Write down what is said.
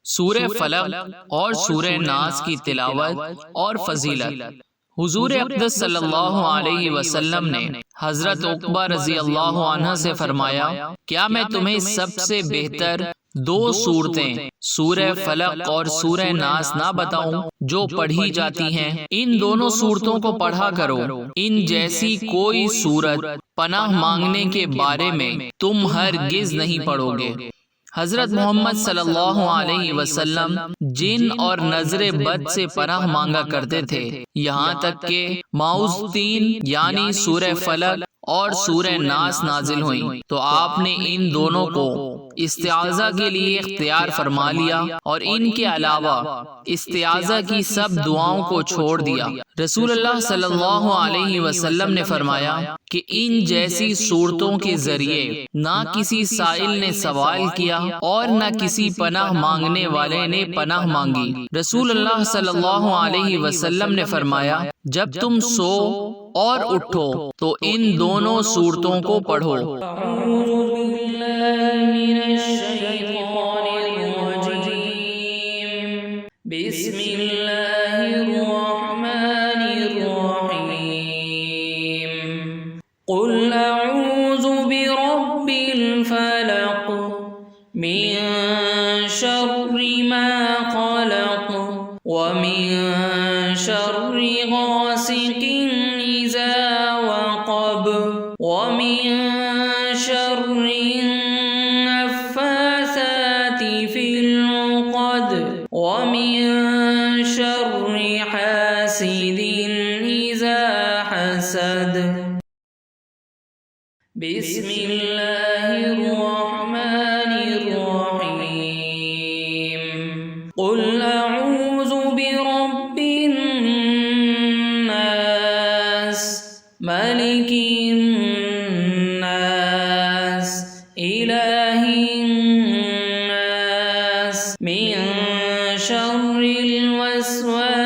سورہ فلق اور سورہ ناس کی تلاوت اور فضیلت۔ حضور اقدس صلی اللہ علیہ وسلم نے حضرت عقبہ رضی اللہ عنہ سے فرمایا، کیا میں تمہیں سب سے بہتر دو صورتیں سورہ فلق اور سورہ ناس نہ بتاؤں جو پڑھی جاتی ہیں؟ ان دونوں صورتوں کو پڑھا کرو، ان جیسی کوئی صورت پناہ مانگنے کے بارے میں تم ہرگز نہیں پڑھو گے۔ حضرت محمد صلی اللہ علیہ وسلم جن اور نظر بد سے پناہ مانگا کرتے تھے، یہاں تک کہ معوذتین یعنی سورہ فلق اور سورہ ناس نازل ہوئیں تو آپ نے ان دونوں کو استعاذہ کے لیے اختیار فرما لیا اور ان کے علاوہ استعاذہ کی سب دعاؤں کو چھوڑ دیا۔ رسول اللہ صلی اللہ علیہ وسلم نے فرمایا کہ ان جیسی صورتوں کے ذریعے نہ کسی سائل نے سوال کیا اور نہ کسی پناہ مانگنے والے نے پناہ مانگی۔ رسول اللہ صلی اللہ علیہ وسلم نے فرمایا، جب تم سو اور اٹھو تو ان دونوں صورتوں کو پڑھو۔ بسم اللہ الرحمن الرحیم۔ قل اعوذ برب الفلق من شر ما خلق ومن شر غاسق اذا وقب ومن شر النفاثات في العقد ومن شر حاسد اذا حسد۔ بسم اللہ الرحمن الرحیم۔ قل اعوذ برب الناس ملک الناس الہ الناس من شر الوسواس